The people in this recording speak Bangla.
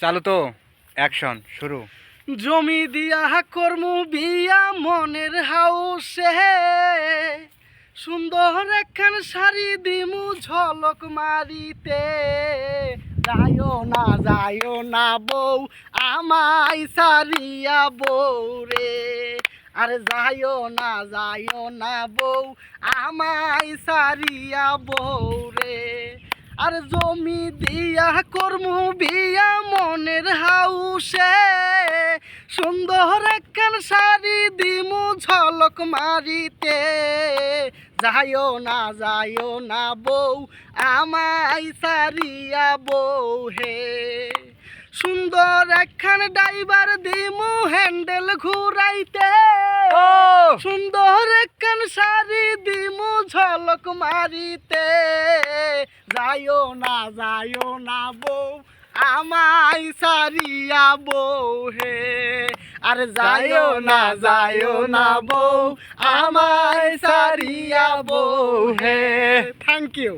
চালু তো, অ্যাকশন শুরু। জমি দিয়া কর্মু বিয়া মনের হাউসে, সুন্দর একখান শাড়ি দিমু ঝলক মারিতে। যাইও না বউ আমায় সারিয়া বউ রে, আরে যাইও না বউ আমায় সারিয়া বউ রে। আর জমি দিয়া কর্মু বিয়া মনের হাউসে, সুন্দর একখান শাড়ি দিমু ঝলক মারিতে। যাইও না বউ আমায় সারিয়া বউ হে। সুন্দর একখান ড্রাইভার দিমু হ্যান্ডেল ঘুরাইতে, সুন্দর একখান শাড়ি দিমু ঝলক মারিতে। যাইও না বউ আমায় সারিয়া বউ হে, আরে যাইও না বউ আমায় সারিয়া বউ হে। Thank you.